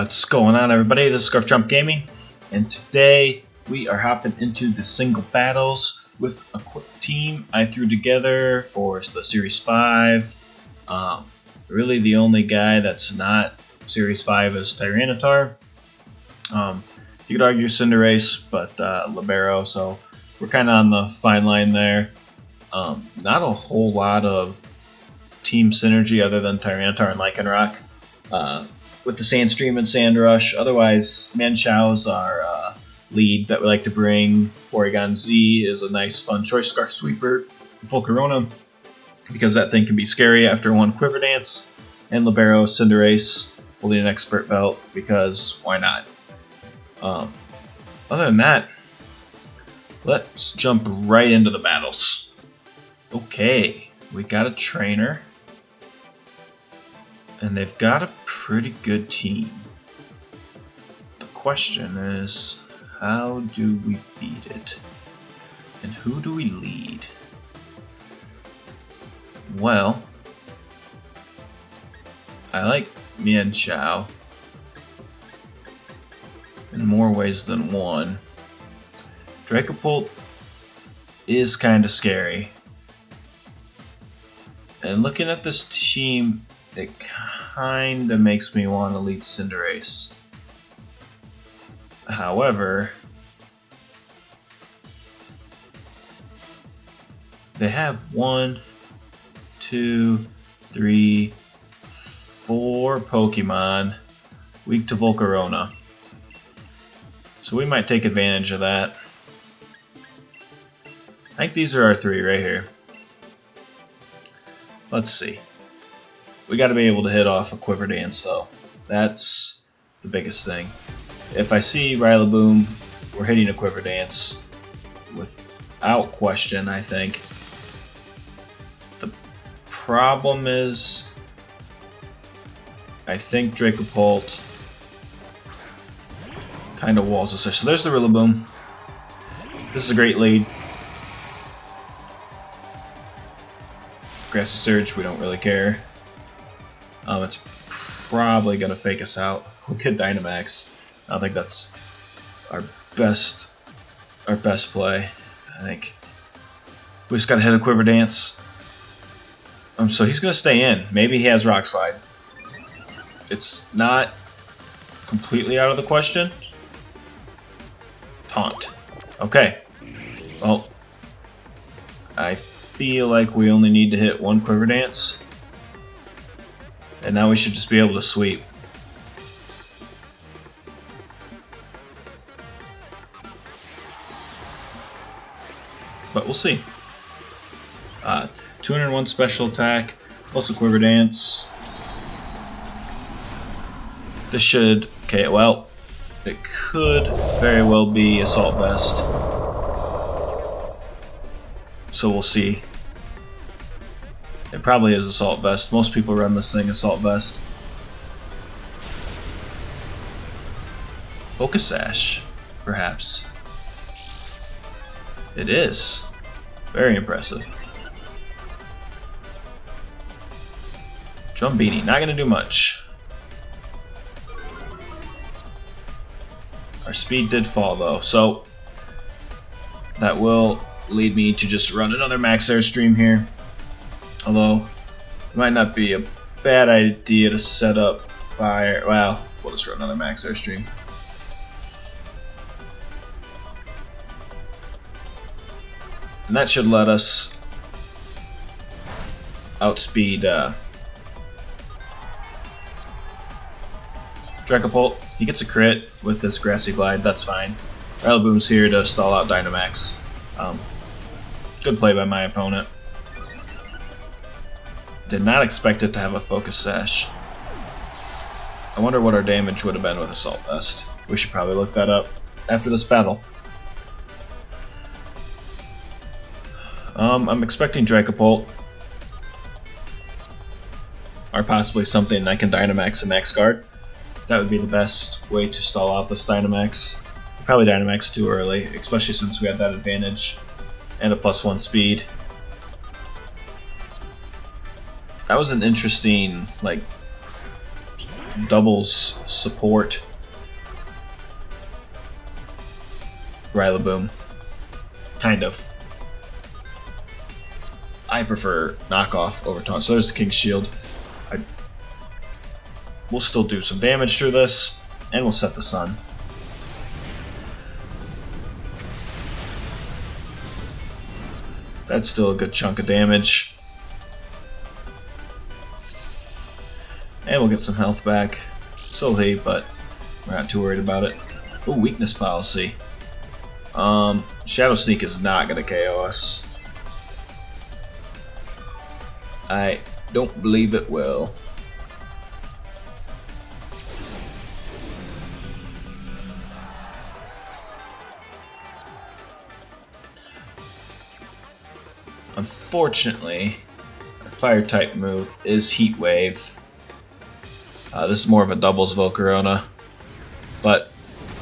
What's going on, everybody? This is ScarfChompGaming, and today we are hopping into the single battles with a quick team I threw together for the Series 5. Really, the only guy that's not Series 5 is Tyranitar. You could argue Cinderace, but Libero, so we're kind of on the fine line there. Not a whole lot of team synergy other than Tyranitar and Lycanroc. With the Sandstream and Sandrush. Otherwise, Manchow's our lead that we like to bring. Porygon-Z is a nice fun choice. Scarf Sweeper, Volcarona, because that thing can be scary after one Quiver Dance. And Libero, Cinderace, holding an Expert Belt, because why not? Other than that, let's jump right into the battles. Okay, we got a trainer. And they've got a pretty good team. The question is, how do we beat it? And who do we lead? Well, I like Mienshao in more ways than one. Dracopult is kind of scary. And looking at this team, it kinda makes me want to lead Cinderace. However, they have 1, 2, 3, 4 Pokemon weak to Volcarona. So we might take advantage of that. I think these are our 3 right here. Let's see. We got to be able to hit off a Quiver Dance, though. That's the biggest thing. If I see Rillaboom, we're hitting a Quiver Dance without question, I think. The problem is, I think Dracopult kind of walls us there. So there's the Rillaboom. This is a great lead. Grassy Surge, we don't really care. It's probably going to fake us out. We'll get Dynamax. I don't think that's our best play. I think we just got to hit a Quiver Dance. So he's going to stay in. Maybe he has Rock Slide. It's not completely out of the question. Taunt. Okay. Well, I feel like we only need to hit one Quiver Dance. And now we should just be able to sweep. But we'll see. 201 special attack, plus a Quiver Dance. This should... Okay, well, it could very well be Assault Vest. So we'll see. It probably is Assault Vest. Most people run this thing Assault Vest. Focus Sash, perhaps. It is. Very impressive. Drumbeanie, not going to do much. Our speed did fall though, so that will lead me to just run another Max Airstream here. Although, it might not be a bad idea to set up fire. Well, we'll just run another Max Airstream. And that should let us outspeed Dracopult. He gets a crit with this Grassy Glide, that's fine. Rillaboom's here to stall out Dynamax. Good play by my opponent. Did not expect it to have a Focus Sash. I wonder what our damage would have been with Assault Vest. We should probably look that up after this battle. I'm expecting Dracopult. Or possibly something that can Dynamax and Max Guard. That would be the best way to stall out this Dynamax. Probably Dynamax too early, especially since we had that advantage. And a +1 speed. That was an interesting, like, doubles support Rillaboom. Kind of. I prefer knockoff over taunt. So there's the King's Shield. We'll still do some damage through this, and we'll set the sun. That's still a good chunk of damage. And we'll get some health back. So he, but we're not too worried about it. Ooh, weakness policy. Shadow Sneak is not going to KO us. I don't believe it will. Unfortunately, our fire type move is Heat Wave. This is more of a doubles Volcarona, but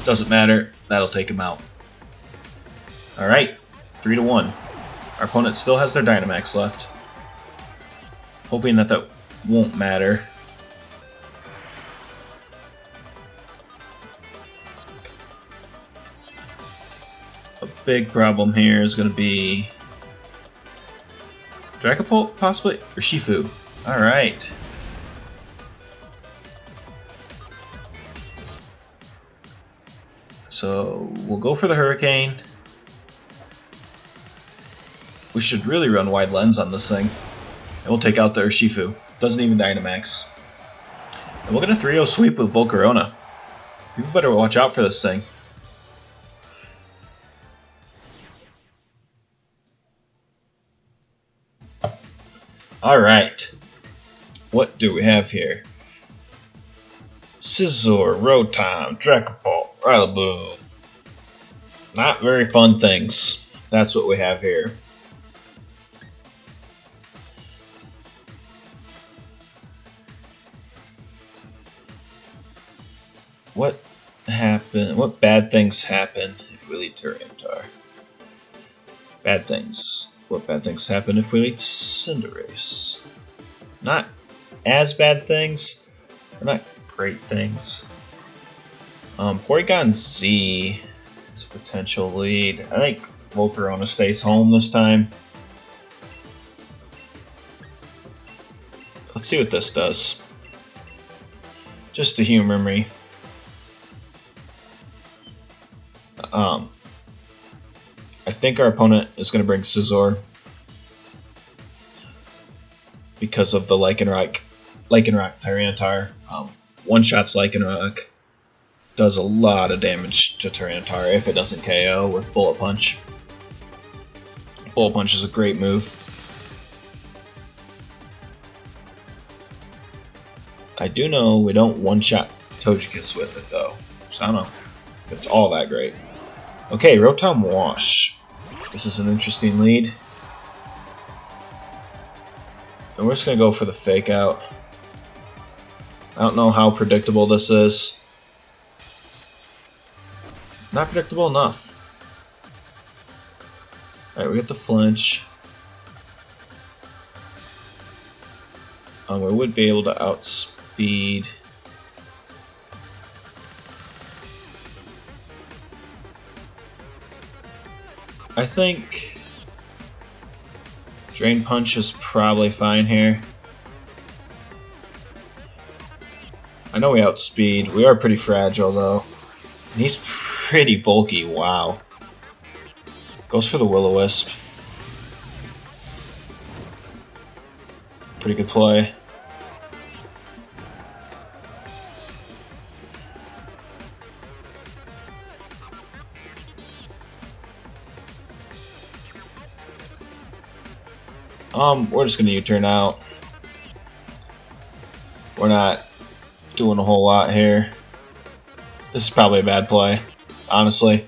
doesn't matter. That'll take him out. All right, 3-1. Our opponent still has their Dynamax left. Hoping that that won't matter. A big problem here is going to be Dragapult, possibly, or Shifu. All right. So we'll go for the Hurricane. We should really run Wide Lens on this thing. And we'll take out the Urshifu. Doesn't even Dynamax. And we'll get a 3-0 sweep with Volcarona. People better watch out for this thing. Alright. What do we have here? Scizor, Rotom, Dragapult, Rillaboom. Not very fun things. That's what we have here. What happened? What bad things happen if we lead Tyranitar? Bad things. What bad things happen if we lead Cinderace? Not as bad things, but not great things. Porygon-Z is a potential lead. I think Volcarona stays home this time. Let's see what this does. Just to humor me. I think our opponent is going to bring Scizor because of the Lycanroc Tyranitar. One-shots Lycanroc, does a lot of damage to Tyranitar if it doesn't KO with Bullet Punch. Bullet Punch is a great move. I do know we don't one-shot Togekiss with it though, so I don't know if it's all that great. Okay, Rotom Wash. This is an interesting lead. And we're just going to go for the Fake Out. I don't know how predictable this is. Not predictable enough. Alright, we get the Flinch. We would be able to outspeed. I think Drain Punch is probably fine here. I know we outspeed. We are pretty fragile though. And he's pretty bulky, wow. Goes for the Will-O-Wisp. Pretty good play. We're just gonna U-turn out. We're not doing a whole lot here. This is probably a bad play, honestly.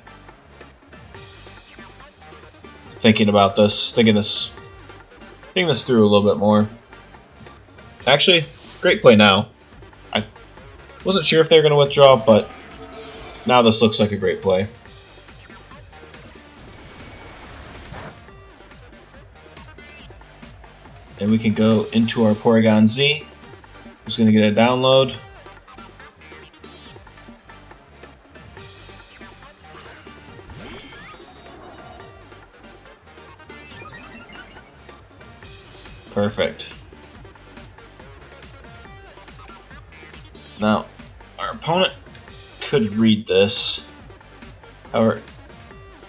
Thinking about this, thinking this through a little bit more. Actually, great play now. I wasn't sure if they were gonna withdraw, but now this looks like a great play. And we can go into our Porygon-Z. Just going to get a download. Perfect. Now, our opponent could read this. However,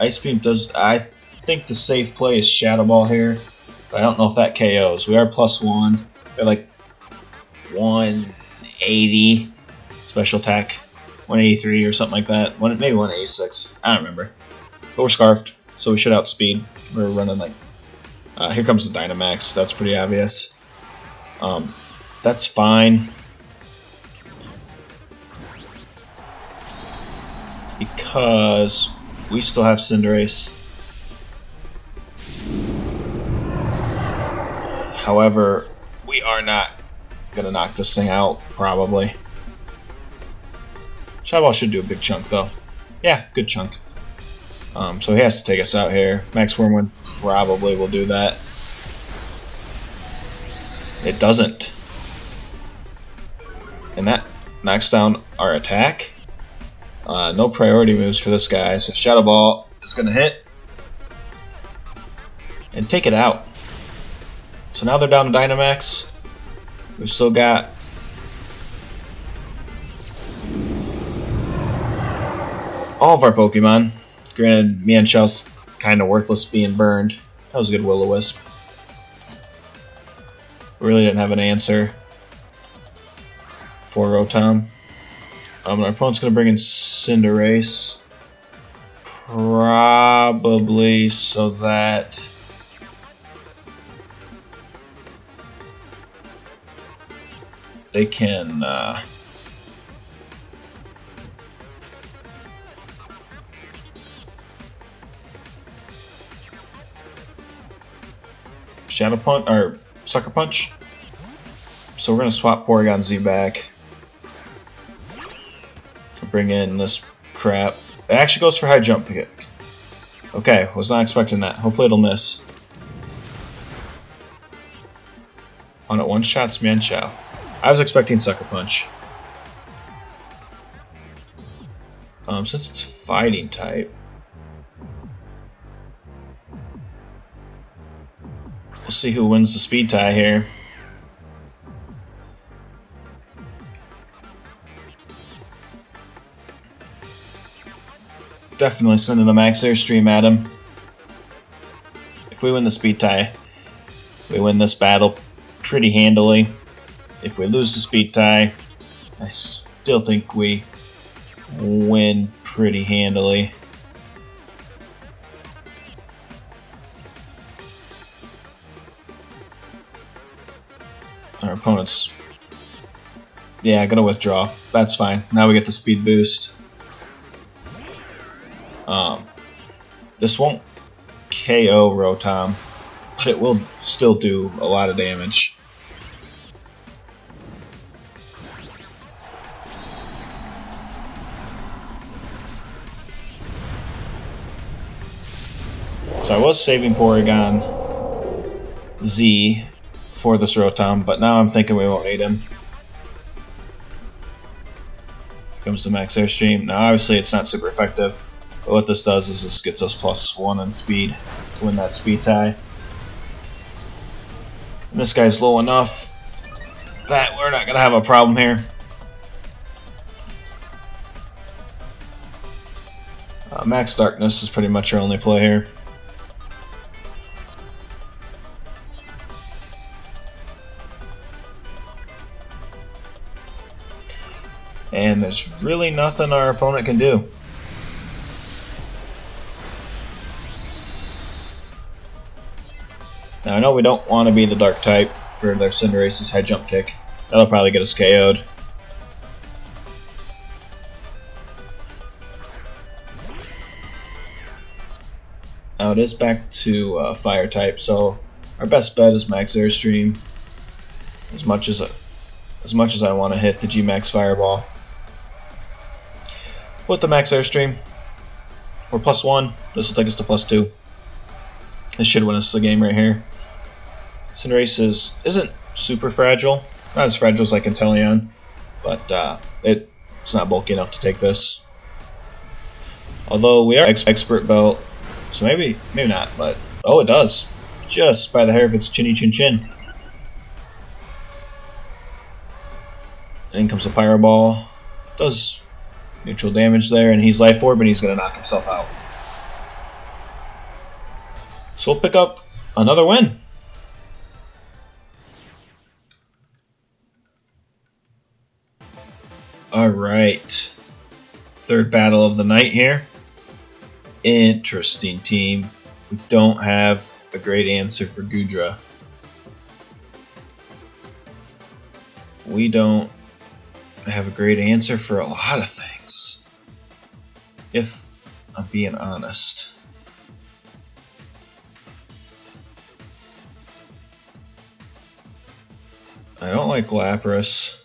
Ice Beam does. I think the safe play is Shadow Ball here, but I don't know if that KOs. We are +1. We're like 180 special attack, 183 or something like that. Maybe 186. I don't remember. But we're scarfed, so we should outspeed. We're running like. Here comes the Dynamax. That's pretty obvious. That's fine. Because we still have Cinderace. However, we are not going to knock this thing out, probably. Shadow Ball should do a big chunk, though. Yeah, good chunk. So he has to take us out here. Max Wormwood probably will do that. It doesn't. And that knocks down our attack. No priority moves for this guy, so Shadow Ball is going to hit and take it out. So now they're down to Dynamax. We've still got all of our Pokemon. Granted, Mienshow's kind of worthless being burned. That was a good Will-O-Wisp. We really didn't have an answer for Rotom. Our opponent's going to bring in Cinderace. Probably so that they can Shadow Punch or Sucker Punch. So we're going to swap Porygon-Z back. Bring in this crap. It actually goes for high jump kick. Okay, was not expecting that. Hopefully it'll miss. On it one shots Mienshao. I was expecting Sucker Punch. Since it's fighting type, we'll see who wins the speed tie here. Definitely sending a Max Airstream at him. If we win the speed tie, we win this battle pretty handily. If we lose the speed tie, I still think we win pretty handily. Our opponent's... yeah, gonna withdraw. That's fine. Now we get the speed boost. This won't KO Rotom, but it will still do a lot of damage. So I was saving Porygon-Z for this Rotom, but now I'm thinking we won't need him. Comes the Max Airstream. Now obviously it's not super effective. But what this does is this gets us +1 in speed to win that speed tie. And this guy's low enough that we're not going to have a problem here. Max Darkness is pretty much our only play here. And there's really nothing our opponent can do. Now I know we don't want to be the dark type for their Cinderace's high jump kick. That'll probably get us KO'd. Now it is back to fire type, so our best bet is Max Airstream. As much as I want to hit the G-Max Fireball. With the Max Airstream, we're +1. This will take us to +2. This should win us the game right here. Cinderace isn't super fragile. Not as fragile as like Inteleon, but it's not bulky enough to take this. Although we are expert belt, so maybe not, but oh, it does. Just by the hair of its chinny chin chin. And in comes a Pyro Ball. Does neutral damage there, and he's Life Orb, and he's going to knock himself out. So we'll pick up another win. Alright. Third battle of the night here. Interesting team. We don't have a great answer for Gudra. We don't have a great answer for a lot of things, if I'm being honest. I don't like Lapras.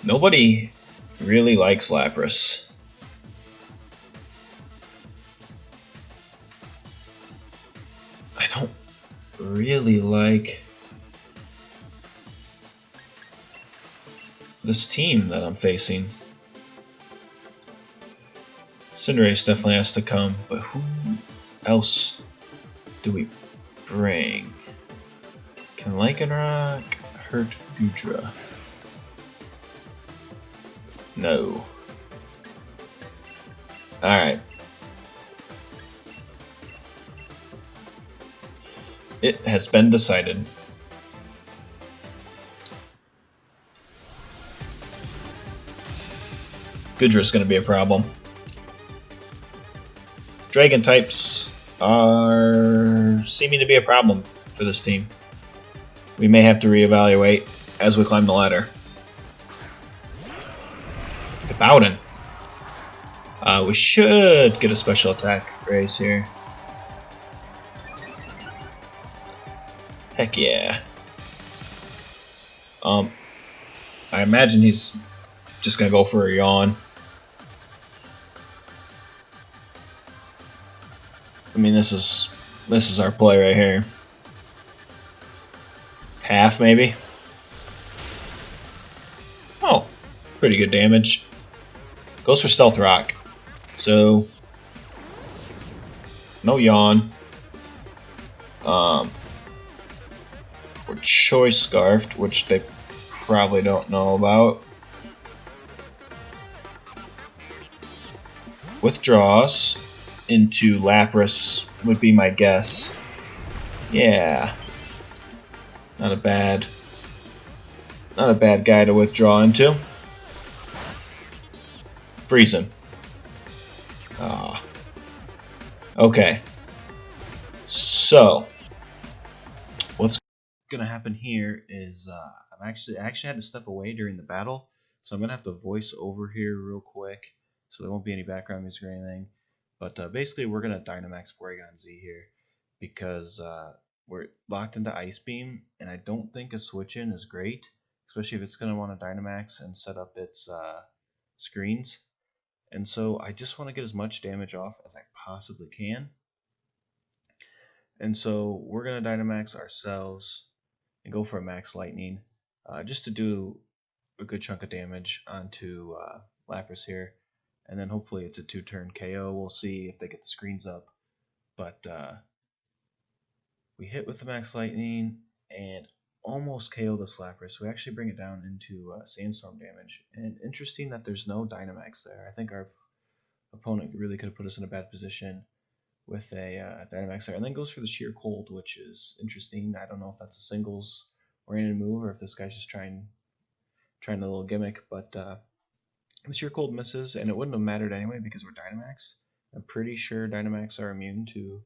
Nobody really likes Lapras. I don't really like this team that I'm facing. Cinderace definitely has to come, but who else do we bring? Can Lycanroc hurt Gudra? No. Alright. It has been decided. Gudra's going to be a problem. Dragon types are seeming to be a problem for this team. We may have to reevaluate as we climb the ladder. Bowden. We should get a special attack raise here. Heck yeah. I imagine he's just gonna go for a yawn. I mean, this is our play right here. Half maybe. Oh, pretty good damage. Goes for Stealth Rock. So no yawn. Or Choice Scarfed, which they probably don't know about. Withdraws into Lapras would be my guess. Yeah. Not a bad guy to withdraw into. Freeze him. Ah. Okay. So what's gonna happen here is I actually had to step away during the battle, so I'm gonna have to voice over here real quick, so there won't be any background music or anything. But basically, we're gonna Dynamax Porygon-Z here because we're locked into Ice Beam, and I don't think a switch in is great, especially if it's gonna want to Dynamax and set up its screens. And so I just want to get as much damage off as I possibly can. And so we're gonna Dynamax ourselves and go for a Max Lightning, just to do a good chunk of damage onto Lapras here, and then hopefully it's a 2-turn KO. We'll see if they get the screens up, but we hit with the Max Lightning and almost KO the Lapras. We actually bring it down into Sandstorm damage, and interesting that there's no Dynamax there. I think our opponent really could have put us in a bad position with a Dynamax there, and then goes for the Sheer Cold, which is interesting. I don't know if that's a singles oriented move or if this guy's just trying a little gimmick, but the Sheer Cold misses, and it wouldn't have mattered anyway because we're Dynamax. I'm pretty sure Dynamax are immune to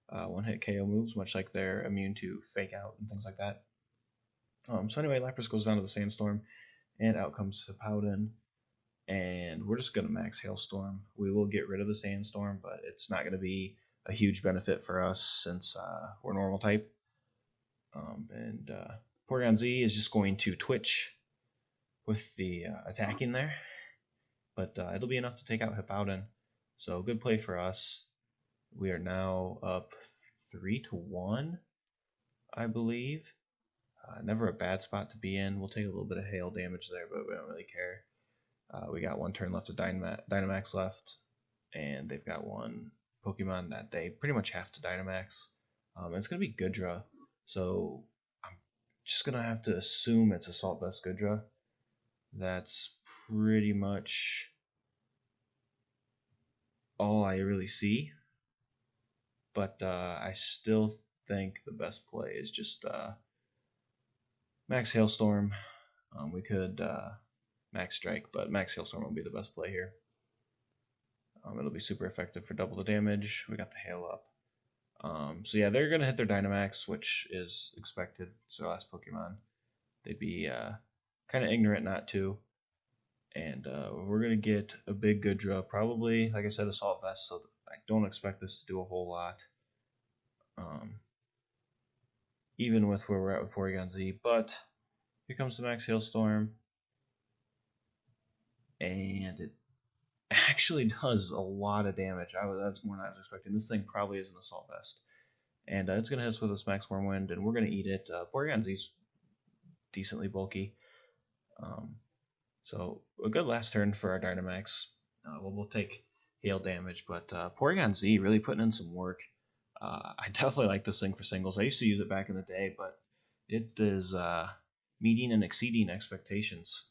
one-hit KO moves, much like they're immune to Fake Out and things like that. So anyway, Lapras goes down to the Sandstorm, and out comes Powden, and we're just going to max Hailstorm. We will get rid of the Sandstorm, but it's not going to be a huge benefit for us since we're normal type. And Porygon-Z is just going to Twitch with the attacking there, but it'll be enough to take out Hippowdon. So good play for us. We are now up 3-1, I believe. Never a bad spot to be in. We'll take a little bit of hail damage there, but we don't really care. We got one turn left of Dynamax left, and they've got one Pokemon that they pretty much have to Dynamax. It's going to be Gudra, so I'm just gonna have to assume it's Assault Vest Goodra. That's pretty much all I really see. But I still think the best play is just Max Hailstorm. We could Max Strike, but Max Hailstorm will be the best play here. It'll be super effective for double the damage. We got the Hail up. So yeah, they're going to hit their Dynamax, which is expected. It's their last Pokemon. They'd be kind of ignorant not to. And we're going to get a big Goodra. Probably, like I said, Assault Vest, so I don't expect this to do a whole lot. Even with where we're at with Porygon-Z. But here comes the Max Hailstorm. And it actually does a lot of damage. That's more than I was expecting. This thing probably is an Assault Vest. And it's going to hit us with this Max Wormwind, and we're going to eat it. Porygon-Z's decently bulky. So a good last turn for our Dynamax. We'll take hail damage, but Porygon-Z really putting in some work. I definitely like this thing for singles. I used to use it back in the day, but it is meeting and exceeding expectations.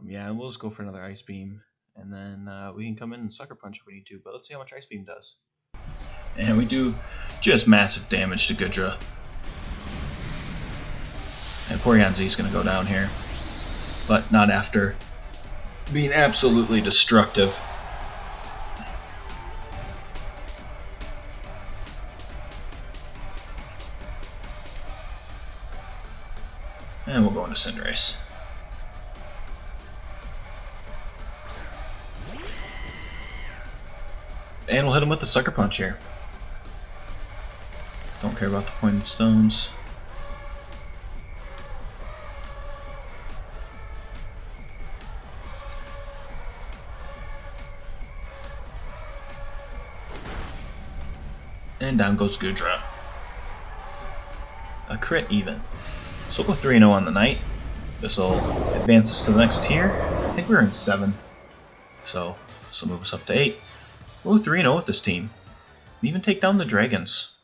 Yeah, and we'll just go for another Ice Beam, and then we can come in and Sucker Punch if we need to, but let's see how much Ice Beam does. And we do just massive damage to Goodra. And Porygon-Z is going to go down here, but not after being absolutely destructive. And we'll go into Cinderace. And we'll hit him with the Sucker Punch here. Don't care about the pointed stones. And down goes Goodra. A crit even. So we'll go 3-0 on the night. This will advance us to the next tier. I think we're in 7. So this will move us up to 8. We'll go 3-0 with this team. And even take down the Dragons.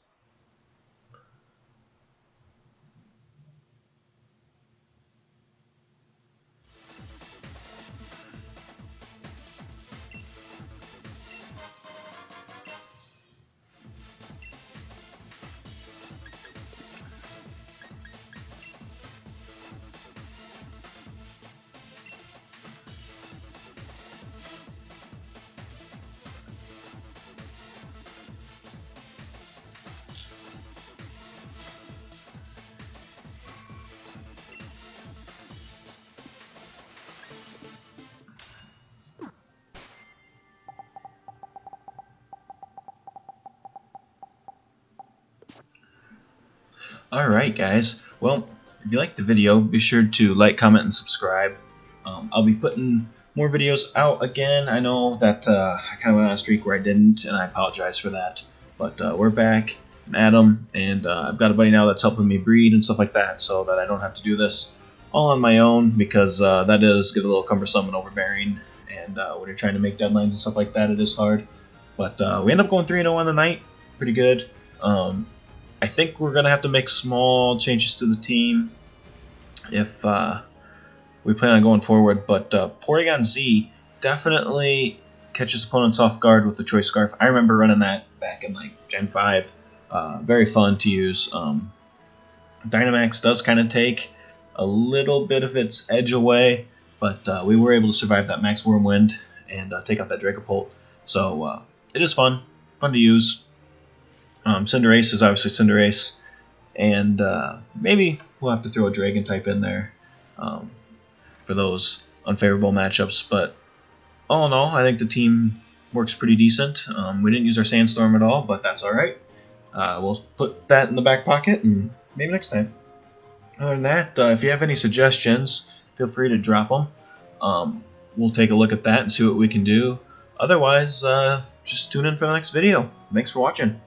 Alright guys, well, if you liked the video, be sure to like, comment, and subscribe. I'll be putting more videos out again. I know that I kind of went on a streak where I didn't, and I apologize for that. But we're back, I'm Adam, and I've got a buddy now that's helping me breed and stuff like that, so that I don't have to do this all on my own, because that does get a little cumbersome and overbearing, and when you're trying to make deadlines and stuff like that, it is hard. But we end up going 3-0 on the night, pretty good. I think we're going to have to make small changes to the team if we plan on going forward. But Porygon-Z definitely catches opponents off guard with the Choice Scarf. I remember running that back in like Gen 5. Very fun to use. Dynamax does kind of take a little bit of its edge away, but we were able to survive that Max Wormwind and take out that Dragapult. So it is fun to use. Cinderace is obviously Cinderace, and maybe we'll have to throw a Dragon type in there for those unfavorable matchups. But all in all, I think the team works pretty decent. We didn't use our Sandstorm at all, but that's alright. We'll put that in the back pocket, and maybe next time. Other than that, if you have any suggestions, feel free to drop them. We'll take a look at that and see what we can do. Otherwise, just tune in for the next video. Thanks for watching.